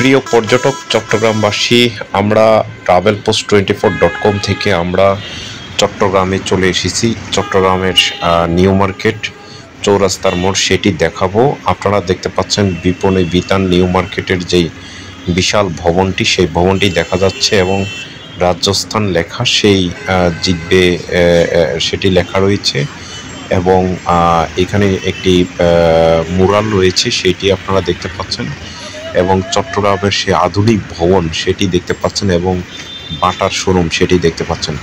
প্রিয় পর্যটক চট্টগ্রামবাসী, আমরা travelpost24.com থেকে আমরা চট্টগ্রামে চলে এসেছি। চট্টগ্রামের নিউ মার্কেট চৌরাস্তার মোড় সেটি দেখাবো। আপনারা দেখতে পাচ্ছেন বিপণী বিতান নিউ মার্কেটের যেই বিশাল ভবনটি, সেই ভবনটি দেখা যাচ্ছে এবং রাজস্থান লেখা সেই জিতবে সেটি লেখা রয়েছে এবং এখানে একটি মুরাল রয়েছে, সেটি আপনারা দেখতে পাচ্ছেন এবং চট্টগ্রামের সেই আধুনিক ভবন সেটি দেখতে পাচ্ছেন এবং বাটার শোরুম সেটি দেখতে পাচ্ছেন।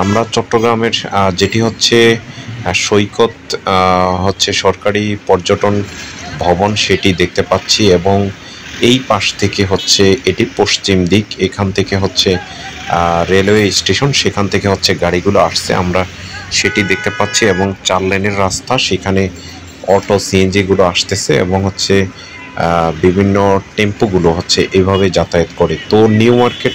আমরা চট্টগ্রামের যেটি হচ্ছে সৈকত হচ্ছে সরকারি পর্যটন ভবন সেটি দেখতে পাচ্ছি এবং এই পাশ থেকে হচ্ছে এটি পশ্চিম দিক, এখান থেকে হচ্ছে রেলওয়ে স্টেশন, সেখান থেকে হচ্ছে গাড়িগুলো আসছে আমরা সেটি দেখতে পাচ্ছি এবং 4 লেনের রাস্তা, সেখানে অটো সিএনজিগুলো আসতেছে এবং হচ্ছে বিভিন্ন টেম্পোগুলো হচ্ছে এভাবে যাতায়াত করে। তো নিউ মার্কেট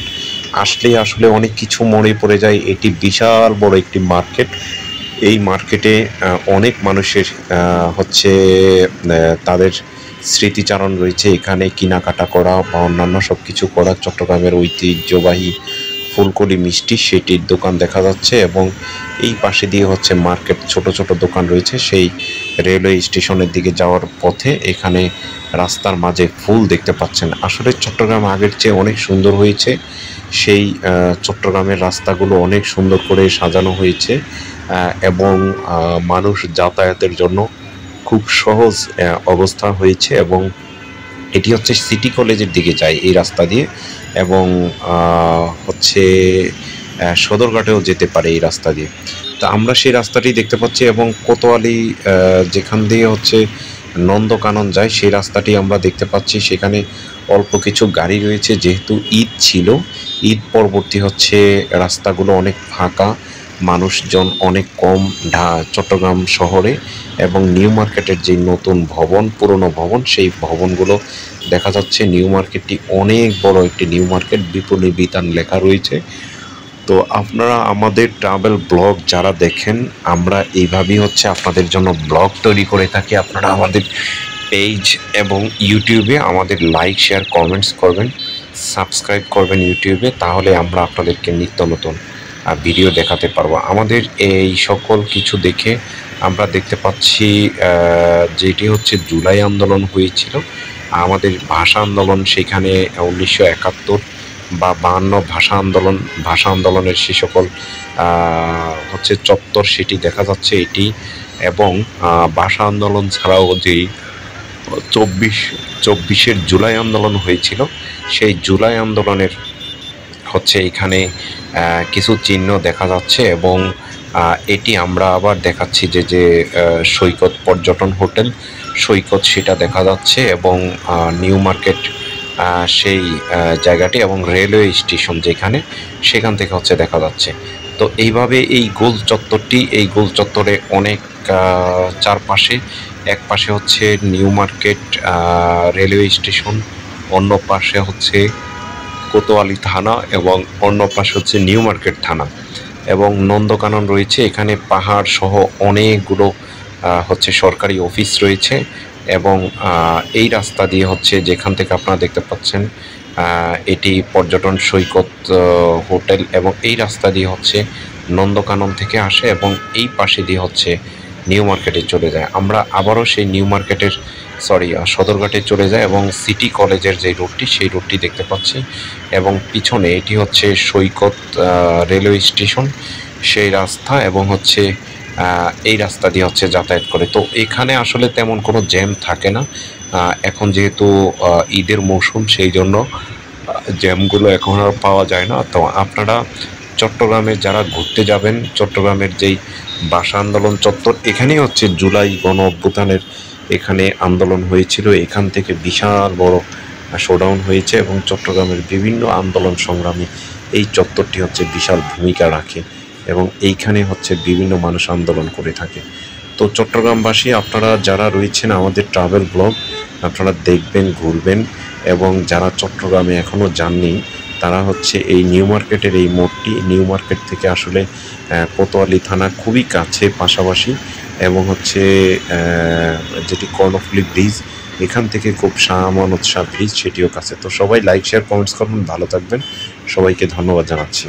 আসলে আসলে অনেক কিছু মনে পড়ে যায়। এটি বিশাল বড় একটি মার্কেট। এই মার্কেটে অনেক মানুষের হচ্ছে তাদের স্মৃতিচারণ রয়েছে, এখানে কেনাকাটা করা বা অন্যান্য সব কিছু করা। চট্টগ্রামের ঐতিহ্যবাহী ফুলকড়ি মিষ্টি সেটির দোকান দেখা যাচ্ছে এবং এই পাশে দিয়ে হচ্ছে মার্কেট, ছোট ছোট দোকান রয়েছে। সেই রেলওয়ে স্টেশনের দিকে যাওয়ার পথে এখানে রাস্তার মাঝে ফুল দেখতে পাচ্ছেন। আসলে চট্টগ্রাম আগের চেয়ে অনেক সুন্দর হয়েছে। সেই চট্টগ্রামের রাস্তাগুলো অনেক সুন্দর করে সাজানো হয়েছে এবং মানুষ যাতায়াতের জন্য খুব সহজ অবস্থা হয়েছে এবং এটি হচ্ছে সিটি কলেজের দিকে যায় এই রাস্তা দিয়ে এবং হচ্ছে সদরঘাটেও যেতে পারে এই রাস্তা দিয়ে। তো আমরা সেই রাস্তাটি দেখতে পাচ্ছি এবং কোতোয়ালি যেখান দিয়ে হচ্ছে নন্দকানন যায় সেই রাস্তাটি আমরা দেখতে পাচ্ছি। সেখানে অল্প কিছু গাড়ি রয়েছে, যেহেতু ঈদ ছিল, ঈদ পরবর্তী হচ্ছে রাস্তাগুলো অনেক ফাঁকা, মানুষজন অনেক কম চট্টগ্রাম শহরে এবং নিউ মার্কেটের যে নতুন ভবন, পুরনো ভবন, সেই ভবনগুলো দেখা যাচ্ছে। নিউ মার্কেটটি অনেক বড় একটি নিউ মার্কেট, বিপণী বিতান লেখা রয়েছে। তো আপনারা আমাদের ট্রাভেল ব্লগ যারা দেখেন, আমরা এইভাবেই হচ্ছে আপনাদের জন্য ব্লগ তৈরি করে থাকি। আপনারা আমাদের পেজ এবং ইউটিউবে আমাদের লাইক, শেয়ার, কমেন্টস করবেন, সাবস্ক্রাইব করবেন ইউটিউবে, তাহলে আমরা আপনাদেরকে নিত্য নতুন ভিডিও দেখাতে পারবো। আমাদের এই সকল কিছু দেখে আমরা দেখতে পাচ্ছি যেটি হচ্ছে জুলাই আন্দোলন হয়েছিল, আমাদের ভাষা আন্দোলন, সেখানে 1971 বা 52 ভাষা আন্দোলনের সে সকল হচ্ছে চত্বর সেটি দেখা যাচ্ছে এটি এবং ভাষা আন্দোলন ছাড়াও যেই 24 জুলাই আন্দোলন হয়েছিল, সেই জুলাই আন্দোলনের হচ্ছে এখানে কিছু চিহ্ন দেখা যাচ্ছে এবং এটি আমরা আবার দেখাচ্ছি যে সৈকত পর্যটন হোটেল সৈকত সেটা দেখা যাচ্ছে এবং নিউ মার্কেট সেই জায়গাটি এবং রেলওয়ে স্টেশন যেখানে, সেখান থেকে হচ্ছে দেখা যাচ্ছে। তো এইভাবে এই গোল চত্বরটি, এই গোল চত্বরে অনেক চারপাশে, এক পাশে হচ্ছে নিউ মার্কেট রেলওয়ে স্টেশন, অন্য পাশে হচ্ছে কোতোয়ালি থানা এবং অন্য পাশে হচ্ছে নিউ মার্কেট থানা এবং নন্দকানন রয়েছে। এখানে পাহাড় সহ অনেকগুলো হচ্ছে সরকারি অফিস রয়েছে এবং এই রাস্তা দিয়ে হচ্ছে, যেখান থেকে আপনারা দেখতে পাচ্ছেন এটি পর্যটন সৈকত হোটেল এবং এই রাস্তা দিয়ে হচ্ছে নন্দকানন থেকে আসে এবং এই পাশে দিয়ে হচ্ছে নিউ মার্কেটে চলে যায়। আমরা আবারও সেই নিউ মার্কেটের সদরঘাটে চলে যায় এবং সিটি কলেজের যে রুটটি, সেই রুটটি দেখতে পাচ্ছি এবং পিছনে এটি হচ্ছে সৈকত রেলওয়ে স্টেশন সেই রাস্তা এবং হচ্ছে এই রাস্তা দিয়ে হচ্ছে যাতায়াত করে। তো এখানে আসলে তেমন কোনো জ্যাম থাকে না, এখন যেহেতু ঈদের মৌসুম, সেই জন্য জ্যামগুলো এখন আর পাওয়া যায় না। তো আপনারা চট্টগ্রামে যারা ঘুরতে যাবেন, চট্টগ্রামের যেই ভাষা আন্দোলন চত্বর, এখানেই হচ্ছে জুলাই গণ অভ্যুত্থানের এখানে আন্দোলন হয়েছিল, এখান থেকে বিশাল বড় শোডাউন হয়েছে এবং চট্টগ্রামের বিভিন্ন আন্দোলন সংগ্রামে এই চত্বরটি হচ্ছে বিশাল ভূমিকা রাখে এবং এইখানে হচ্ছে বিভিন্ন মানুষ আন্দোলন করে থাকে। তো চট্টগ্রামবাসী আপনারা যারা রয়েছেন, আমাদের ট্রাভেল ব্লগ আপনারা দেখবেন, ঘুরবেন এবং যারা চট্টগ্রামে এখনও যাননি তারা হচ্ছে এই নিউ মার্কেটের এই মোড়টি, নিউ মার্কেট থেকে আসলে কোতোয়ালি থানা খুবই কাছে, পাশাপাশি এবং হচ্ছে যেটি কর্ণফুলী ব্রিজ এখান থেকে খুব শাহ আমানত শাহ ব্রিজ সেটিও কাছে। তো সবাই লাইক শেয়ার কমেন্টস করবেন, ভালো থাকবেন, সবাইকে ধন্যবাদ জানাচ্ছি।